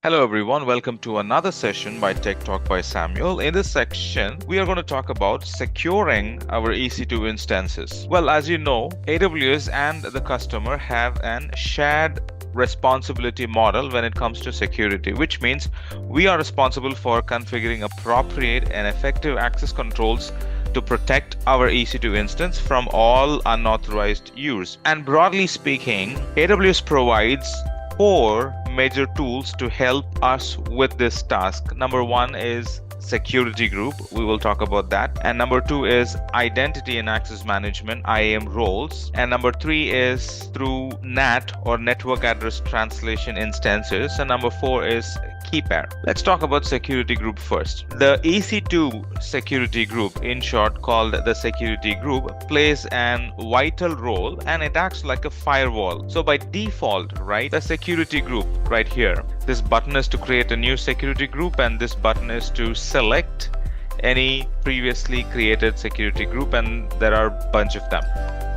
Hello everyone, welcome to another session by Tech Talk by Samuel. In this section, we are going to talk about securing our EC2 instances. Well, as you know, AWS and the customer have an shared responsibility model when it comes to security, which means we are responsible for configuring appropriate and effective access controls to protect our EC2 instance from all unauthorized use. And broadly speaking, AWS provides 4 major tools to help us with this task. Number 1 is security group. We will talk about that. And number 2 is identity and access management, IAM roles. And number 3 is through NAT or network address translation instances. And number 4 is key pair. Let's talk about security group first. The EC2 security group, in short called the security group, plays an vital role and it acts like a firewall. So by default, right, the security group right here, this button is to create a new security group and this button is to select any previously created security group, and there are a bunch of them.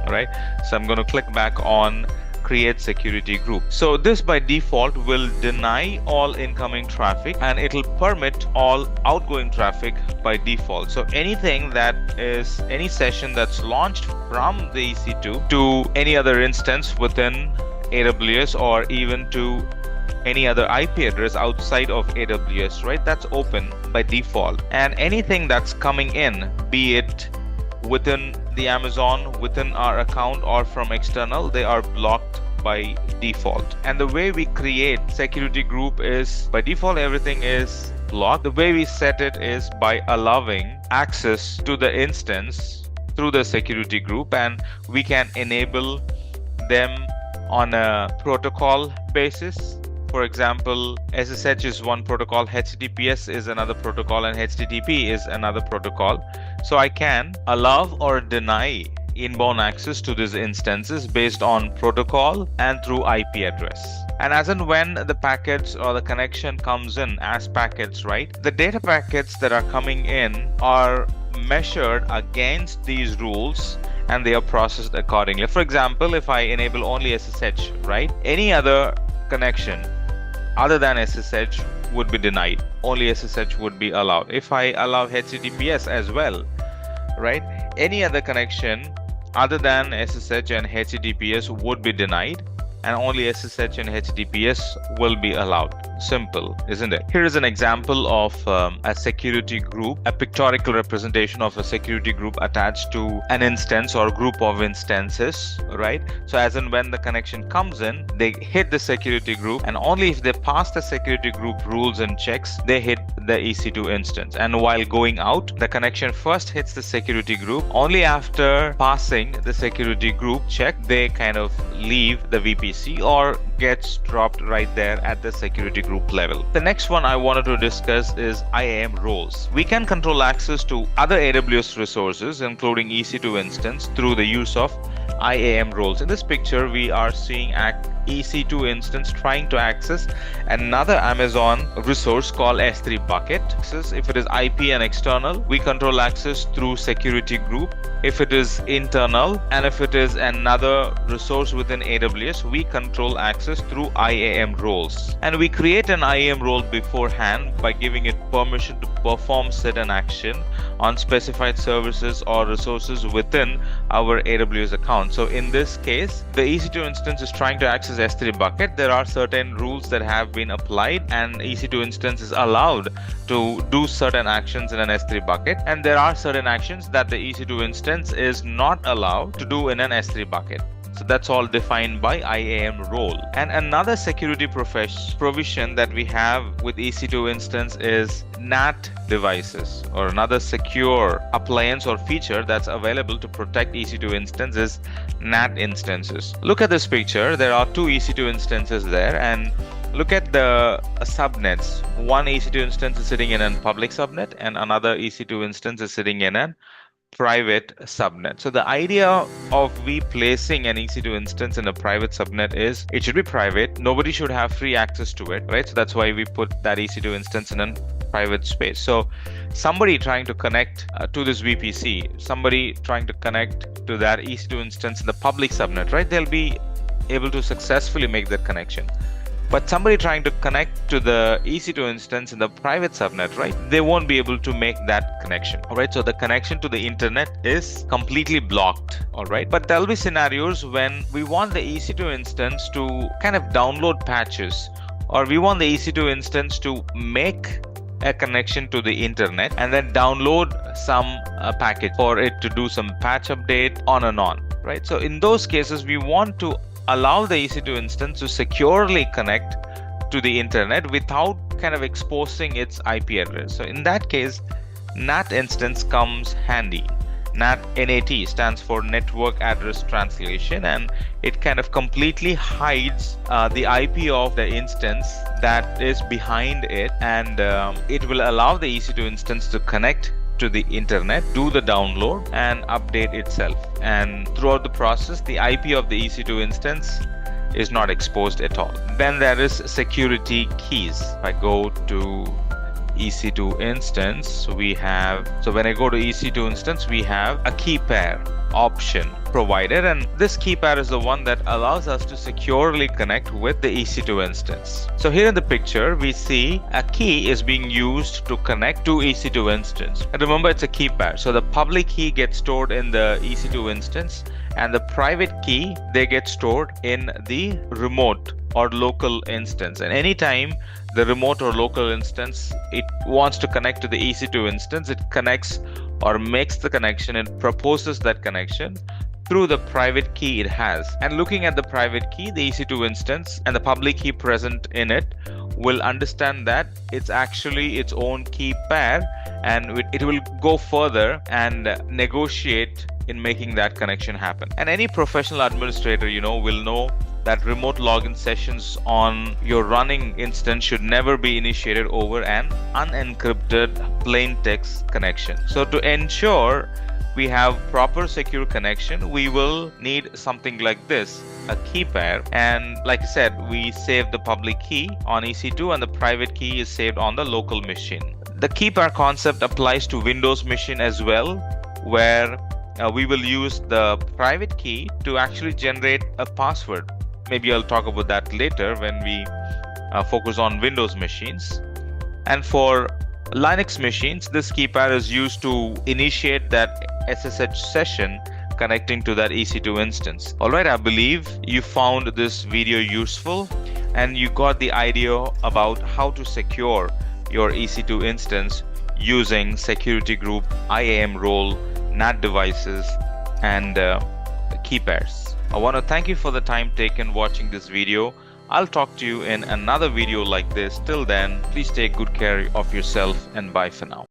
All right, so I'm going to click back on create security group. So this by default will deny all incoming traffic and it'll permit all outgoing traffic by default. So anything that is any session that's launched from the EC2 to any other instance within AWS or even to any other IP address outside of AWS, right, that's open by default. And anything that's coming in, be it within the Amazon, within our account, or from external, they are blocked by default. And the way we create security group is by default everything is blocked. The way we set it is by allowing access to the instance through the security group, and we can enable them on a protocol basis. For example, SSH is one protocol, HTTPS is another protocol, and HTTP is another protocol. So I can allow or deny inbound access to these instances based on protocol and through IP address. And as and when the packets or the connection comes in as packets, right, the data packets that are coming in are measured against these rules and they are processed accordingly. For example, if I enable only SSH, right, any other connection other than SSH would be denied. Only SSH would be allowed. If I allow HTTPS as well, right, any other connection other than SSH and HTTPS would be denied, and only SSH and HTTPS will be allowed. Simple, isn't it? Here is an example of a security group, a pictorial representation of a security group attached to an instance or group of instances, right? So as and when the connection comes in, they hit the security group, and only if they pass the security group rules and checks, they hit the EC2 instance. And while going out, the connection first hits the security group. Only after passing the security group check, they kind of leave the VPC or gets dropped right there at the security group level. The next one I wanted to discuss is IAM roles. We can control access to other AWS resources, including EC2 instance, through the use of IAM roles. In this picture, we are seeing EC2 instance trying to access another Amazon resource called S3 bucket. If it is IP and external, we control access through security group. If it is internal and if it is another resource within AWS, we control access through IAM roles. And we create an IAM role beforehand by giving it permission to perform certain action on specified services or resources within our AWS account. So in this case, the EC2 instance is trying to access S3 bucket. There are certain rules that have been applied, and EC2 instance is allowed to do certain actions in an S3 bucket, and there are certain actions that the EC2 instance is not allowed to do in an S3 bucket. So that's all defined by IAM role. And another security provision that we have with EC2 instance is NAT devices, or another secure appliance or feature that's available to protect EC2 instances, NAT instances. Look at this picture. There are 2 EC2 instances there, and look at the subnets. One EC2 instance is sitting in a public subnet and another EC2 instance is sitting in a private subnet. So the idea of we placing an EC2 instance in a private subnet is it should be private. Nobody should have free access to it, right? So that's why we put that EC2 instance in a private space. So somebody trying to connect to this VPC, somebody trying to connect to that EC2 instance in the public subnet, right? They'll be able to successfully make that connection. But somebody trying to connect to the EC2 instance in the private subnet, right? They won't be able to make that connection. All right. So the connection to the internet is completely blocked. All right. But there'll be scenarios when we want the EC2 instance to kind of download patches, or we want the EC2 instance to make a connection to the internet and then download some package for it to do some patch update on and on, right? So in those cases, we want to allow the EC2 instance to securely connect to the internet without kind of exposing its IP address. So in that case, NAT instance comes handy. NAT stands for Network Address Translation, and it kind of completely hides the IP of the instance that is behind it, and it will allow the EC2 instance to connect to the internet, do the download, and update itself. And throughout the process, the IP of the EC2 instance is not exposed at all. Then there is security keys. If I go to EC2 instance, so when I go to EC2 instance, we have a key pair option provided, and this key pair is the one that allows us to securely connect with the EC2 instance. So here in the picture, we see a key is being used to connect to EC2 instance. And remember, it's a key pair. So the public key gets stored in the EC2 instance, and the private key, they get stored in the remote or local instance. And anytime the remote or local instance, it wants to connect to the EC2 instance, it connects or makes the connection and proposes that connection through the private key it has. And looking at the private key, the EC2 instance and the public key present in it will understand that it's actually its own key pair, and it will go further and negotiate in making that connection happen. And any professional administrator, will know that remote login sessions on your running instance should never be initiated over an unencrypted plain text connection. So to ensure we have proper secure connection, we will need something like this, a key pair. And like I said, we save the public key on EC2 and the private key is saved on the local machine. The key pair concept applies to Windows machine as well, where we will use the private key to actually generate a password. Maybe I'll talk about that later when we focus on Windows machines. And for Linux machines, this key pair is used to initiate that SSH session connecting to that EC2 instance. Alright, I believe you found this video useful and you got the idea about how to secure your EC2 instance using security group, IAM role, NAT devices, and key pairs. I want to thank you for the time taken watching this video. I'll talk to you in another video like this. Till then, please take good care of yourself and bye for now.